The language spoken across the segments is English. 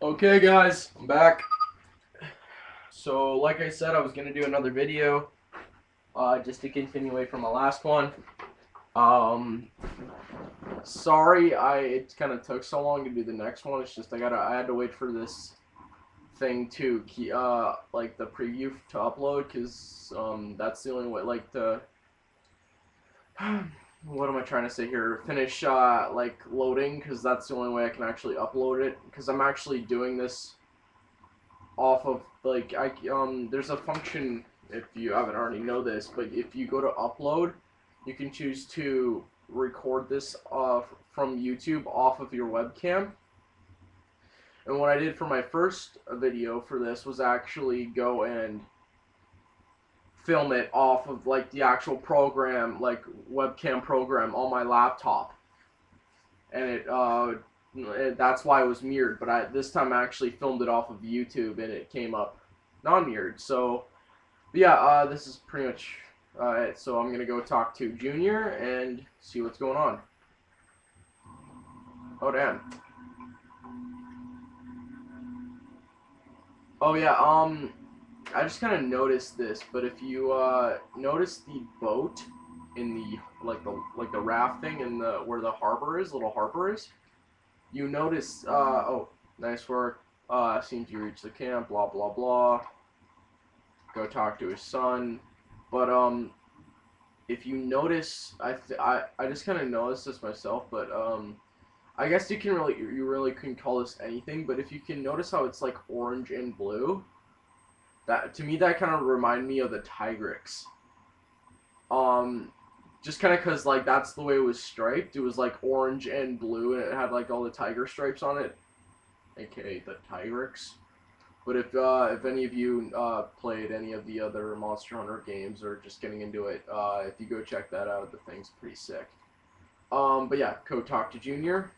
Okay guys, I'm back. So like I said, I was gonna do another video, just to continue away from my last one. Um, sorry, it kind of took so long to do the next one. It's just I had to wait for this thing to like the preview to upload, cause that's the only way, like the what am I trying to say here? Finish like loading, cause that's the only way I can actually upload it. Cause I'm actually doing this off of like there's a function, if you haven't already know this, but if you go to upload, you can choose to record this from YouTube off of your webcam. And what I did for my first video for this was actually go and film it off of like the actual program, like webcam program on my laptop, and that's why it was mirrored. But this time I actually filmed it off of YouTube and it came up non-mirrored. So yeah, this is pretty much it. So I'm gonna go talk to Junior and see what's going on. Oh damn. Oh yeah. I just kind of noticed this, but if you notice the boat in the like the raft thing in the where the harbor is, little harbor is, you notice. Oh, nice work. Seems you reached the camp. Blah blah blah. Go talk to his son. But if you notice, I just kind of noticed this myself, but I guess you really couldn't call this anything, but if you can notice how it's like orange and blue, that to me that kind of remind me of the Tigrex. Um, just kind of cause like that's the way it was striped. It was like orange and blue, and it had like all the tiger stripes on it, aka the Tigrex. But if any of you played any of the other Monster Hunter games or just getting into it, if you go check that out, the thing's pretty sick. But yeah, go talk to Junior.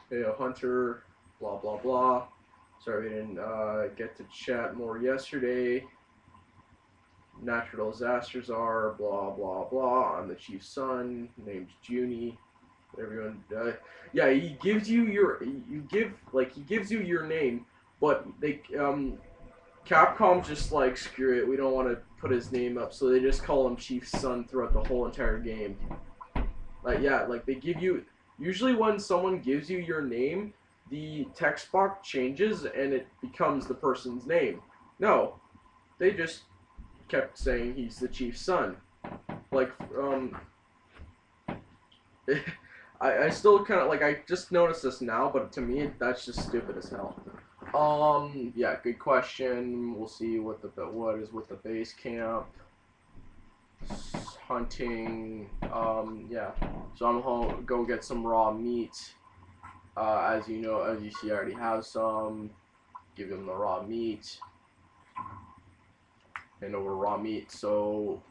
Hey, Hunter, blah blah blah. Sorry we didn't get to chat more yesterday. Natural disasters are blah blah blah. I'm the chief's son, named Junie. Everyone, yeah, he gives you your he gives you your name, but they Capcom just like screw it. We don't want to put his name up, so they just call him Chief's son throughout the whole entire game. Like yeah, like they give you usually when someone gives you your name, the text box changes and it becomes the person's name. No, they just kept saying he's the chief's son. Like I still kind of like I just noticed this now, but to me that's just stupid as hell. Yeah, good question. We'll see what is with the base camp. Hunting. Yeah. So I'm home. Go get some raw meat. As you know, as you see, I already have some. Give him the raw meat. And over raw meat. So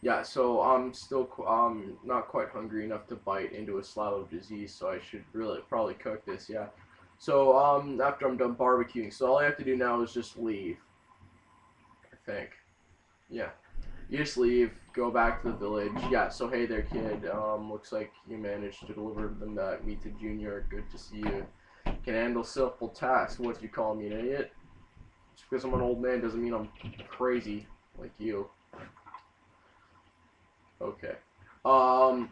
yeah. So I'm still not quite hungry enough to bite into a slab of disease. So I should really probably cook this. Yeah. So after I'm done barbecuing, so all I have to do now is just leave. I think. Yeah. You just leave, go back to the village. Yeah, so hey there, kid. Looks like you managed to deliver them that meet to Junior. Good to see you. Can handle simple tasks. What you call me, an idiot? Just because I'm an old man doesn't mean I'm crazy like you. Okay. Um,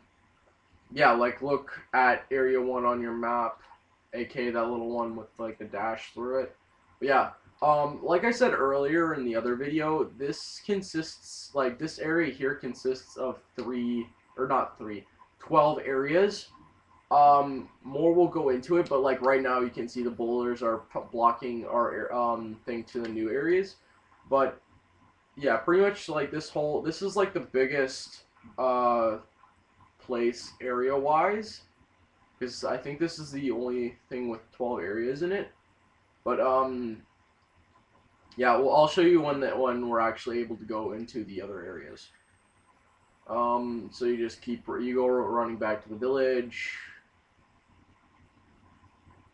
yeah, like look at Area 1 on your map, aka that little one with like the dash through it. But yeah, like I said earlier in the other video, this area here consists of three, or not three, 12 areas. More will go into it, but like right now you can see the boulders are blocking our thing to the new areas. But yeah, pretty much like this is like the biggest place area wise, because I think this is the only thing with 12 areas in it. But yeah, well, I'll show you when we're actually able to go into the other areas. So you go running back to the village.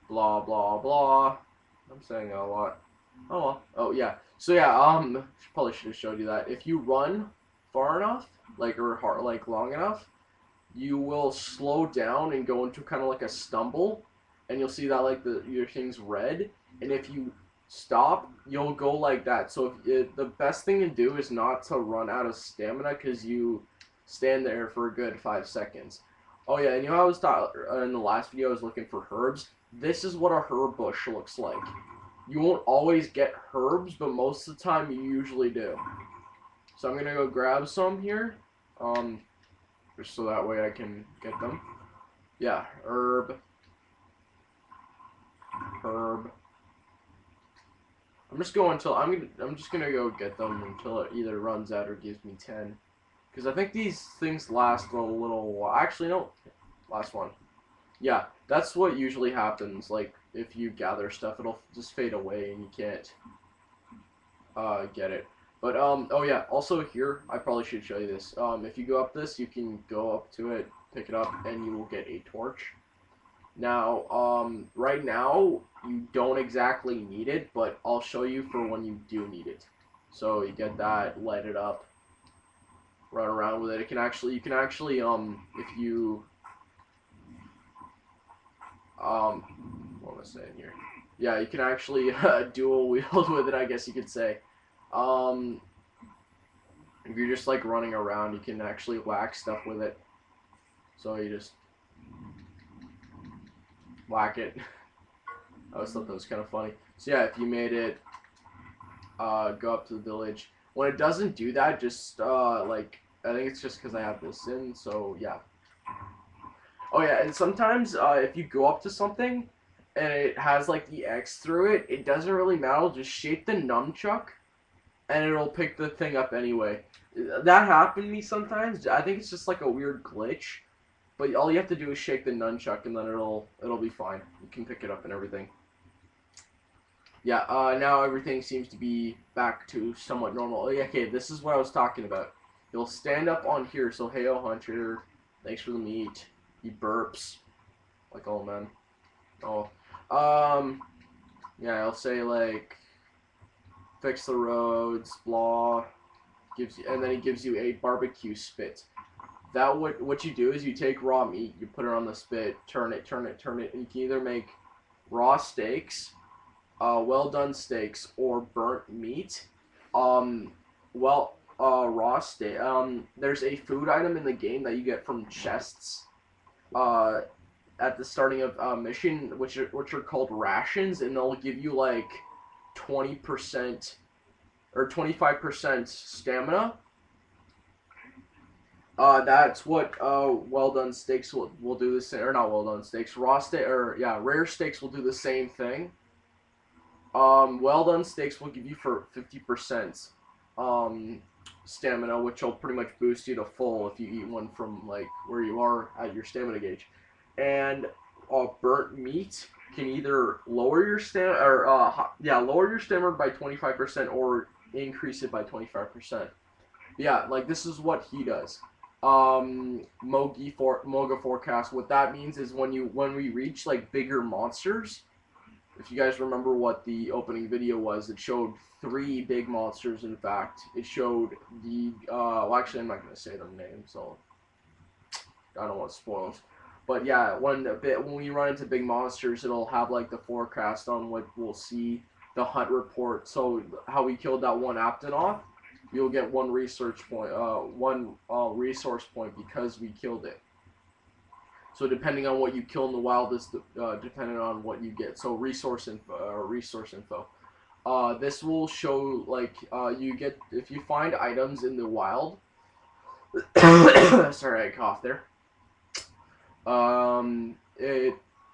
Blah blah blah. I'm saying a lot. Oh well. Oh yeah. So yeah. Probably should have showed you that. If you run far enough, like long enough, you will slow down and go into kind of like a stumble, and you'll see that like your thing's red, and if you stop, you'll go like that. So the best thing to do is not to run out of stamina, because you stand there for a good 5 seconds. Oh yeah, and you know I was in the last video I was looking for herbs. This is what a herb bush looks like. You won't always get herbs, but most of the time you usually do. So I'm gonna go grab some here, just so that way I can get them. Yeah, herb. I'm just going until I'm just gonna go get them until it either runs out or gives me 10. Because I think these things last a little while. Actually, no. Last one. Yeah, that's what usually happens. Like, if you gather stuff, it'll just fade away and you can't get it. But, oh yeah, also here, I probably should show you this. If you go up this, you can go up to it, pick it up, and you will get a torch. Now, right now, you don't exactly need it, but I'll show you for when you do need it. So you get that, light it up, run around with it. You can actually, if you, what am I saying here? Yeah, you can actually dual wield with it, I guess you could say. If you're just like running around, you can actually whack stuff with it. So you just whack it. I always thought that was kind of funny. So yeah, if you made it, go up to the village. When it doesn't do that, just like, I think it's just because I have this in. So yeah. Oh yeah, and sometimes if you go up to something and it has like the X through it, it doesn't really matter. Just shake the nunchuck, and it'll pick the thing up anyway. That happened to me sometimes. I think it's just like a weird glitch. But all you have to do is shake the nunchuck, and then it'll be fine. You can pick it up and everything. Yeah, now everything seems to be back to somewhat normal. Oh, yeah, okay, this is what I was talking about. You'll stand up on here. So, hey, oh, Hunter, thanks for the meat. He burps. Like all men. Oh. Yeah, I'll say, like, fix the roads, blah. And then he gives you a barbecue spit. That what you do is you take raw meat, you put it on the spit, turn it, and you can either make raw steaks, well done steaks, or burnt meat. Raw steak. There's a food item in the game that you get from chests. At the starting of mission, which are called rations, and they'll give you like 20% or 25% stamina. That's what well done steaks will do the same, or not well done steaks, rare steaks will do the same thing. Well done steaks will give you for 50% stamina, which will pretty much boost you to full if you eat one from like where you are at your stamina gauge. And burnt meat can either lower your stamina or lower your stamina by 25% or increase it by 25%. Yeah, like this is what he does. Moga forecast. What that means is when we reach like bigger monsters. If you guys remember what the opening video was, it showed 3 big monsters. In fact, it showed the well, actually, I'm not gonna say their names, so I don't want spoils. But yeah, when we run into big monsters, it'll have like the forecast on what we'll see, the hunt report. So how we killed that one Aptonoth. You'll get one resource point because we killed it. So depending on what you kill in the wild is depending on what you get. So resource info. This will show like you get if you find items in the wild. Sorry, I coughed there.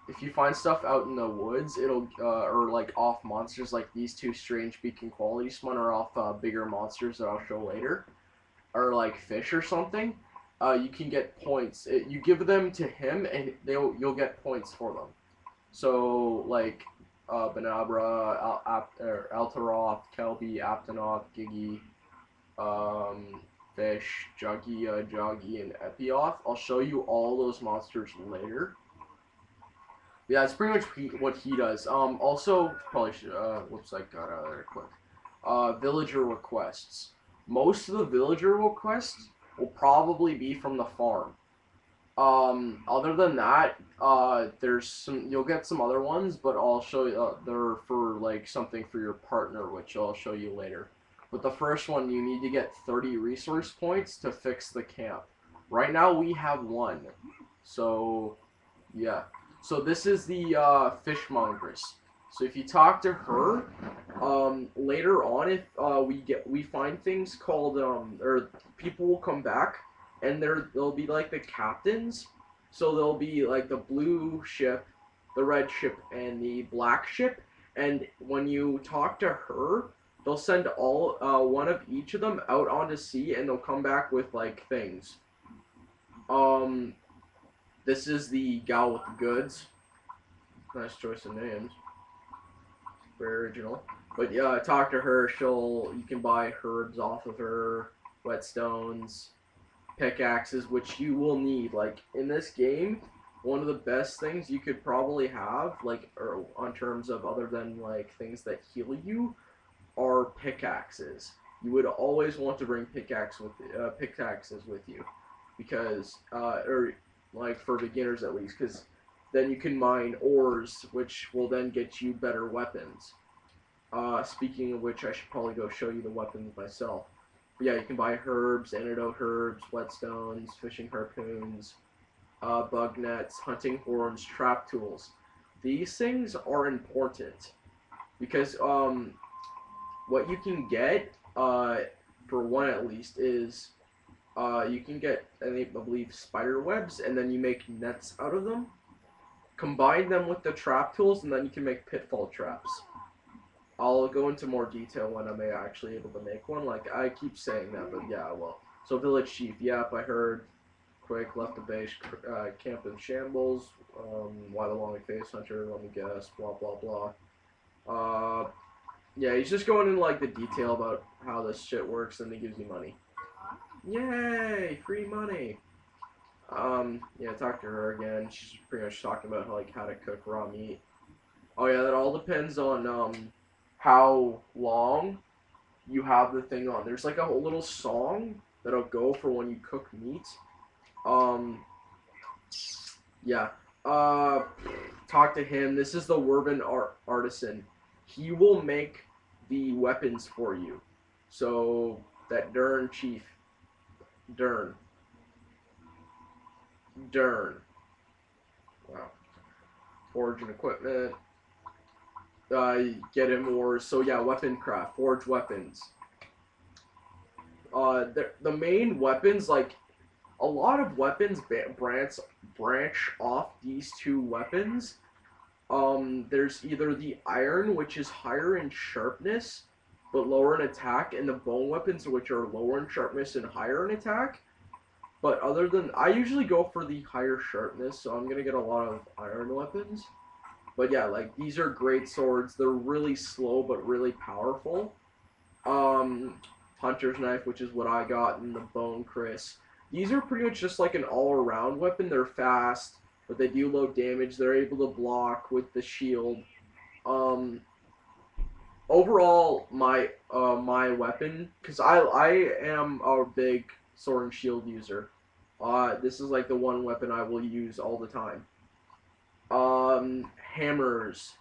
If you find stuff out in the woods, it'll or like off monsters like these 2 strange beacon quality spawn are off bigger monsters that I'll show later, or like fish or something. You can get points. You give them to him, and you'll get points for them. So like Benabra, Altaroth, Kelby, Aptonoth, Gigi, Fish, Joggy, and Epioth. I'll show you all those monsters later. Yeah, that's pretty much what he does. Also, probably should, whoops, I got out of there quick. Villager requests. Most of the villager requests will probably be from the farm. Other than that, there's some, you'll get some other ones, but I'll show you, they're for like something for your partner, which I'll show you later. But the first one, you need to get 30 resource points to fix the camp. Right now we have one. So, yeah. So this is the fishmongeress. So if you talk to her, later on, if we find things called or people will come back, and they'll be like the captains. So there'll be like the blue ship, the red ship, and the black ship. And when you talk to her, they'll send all one of each of them out onto sea, and they'll come back with like things. Um, this is the gal with the goods. Nice choice of names. Very original. But yeah, talk to her. You can buy herbs off of her, whetstones, pickaxes, which you will need. Like in this game, one of the best things you could probably have, like, or on terms of other than like things that heal you, are pickaxes. You would always want to bring pickaxes with you, because or like for beginners at least, because then you can mine ores, which will then get you better weapons. Speaking of which, I should probably go show you the weapons myself. But yeah, you can buy herbs, antidote herbs, whetstones, fishing harpoons, bug nets, hunting horns, trap tools. These things are important because what you can get, for one at least, is you can get, I believe, spider webs, and then you make nets out of them. Combine them with the trap tools, and then you can make pitfall traps. I'll go into more detail when I'm actually able to make one. Like, I keep saying that, but yeah, well. So, village chief, yep, I heard. Quick, left the base, camp in shambles. Why the long face hunter, let me guess, blah, blah, blah. Yeah, he's just going into, like, the detail about how this shit works, and he gives you money. Yay, free money. Yeah, talk to her again. She's pretty much talking about how to cook raw meat. Oh yeah, that all depends on how long you have the thing on. There's like a little song that'll go for when you cook meat. Um, yeah. Talk to him. This is the Werven artisan. He will make the weapons for you. So that Dern chief, Dern, Dern. Wow. Forge and equipment. Get him ores. So yeah, weapon craft, forge weapons. The main weapons, like a lot of weapons branch off these two weapons. There's either the iron, which is higher in sharpness but lower in attack, and the bone weapons, which are lower in sharpness and higher in attack. But other than, I usually go for the higher sharpness, so I'm gonna get a lot of iron weapons. But yeah, like these are great swords. They're really slow but really powerful. Hunter's knife, which is what I got, and the bone Chris. These are pretty much just like an all-around weapon. They're fast, but they do low damage. They're able to block with the shield. Overall, my weapon, because I am a big sword and shield user. This is like the one weapon I will use all the time. Hammers.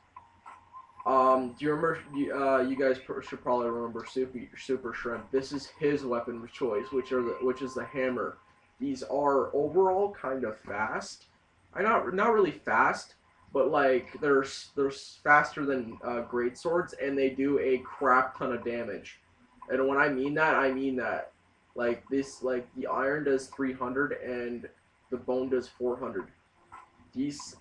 Do you remember? You guys should probably remember Super Shrimp. This is his weapon of choice, which is the hammer. These are overall kind of fast. I not really fast, but like they're faster than great swords, and they do a crap ton of damage. And when I mean that. Like this, like the iron does 300 and the bone does 400. These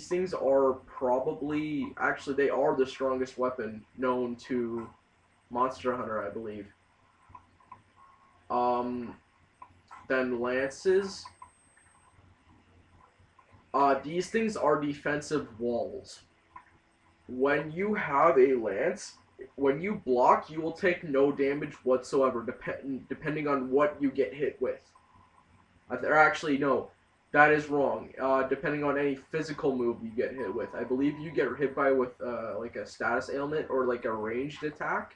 things are probably, actually they are the strongest weapon known to Monster Hunter, I believe. Then lances. These things are defensive walls. When you have a lance, when you block, you will take no damage whatsoever, depending on what you get hit with. Or actually, no. That is wrong. Depending on any physical move you get hit with. I believe you get hit by with like a status ailment or like a ranged attack,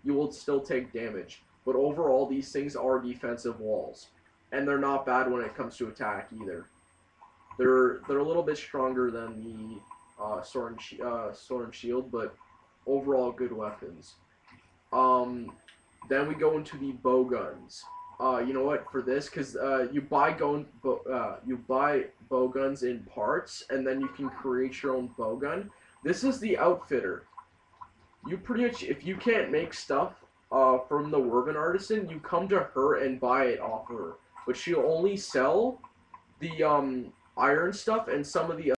you will still take damage. But overall, these things are defensive walls. And they're not bad when it comes to attack either. They're a little bit stronger than the sword and shield, but overall good weapons. Um, then we go into the bow guns. You know what? For this, because you buy bow guns in parts, and then you can create your own bow gun. This is the outfitter. You pretty much, if you can't make stuff from the woven artisan, you come to her and buy it off her. But she'll only sell the iron stuff and some of the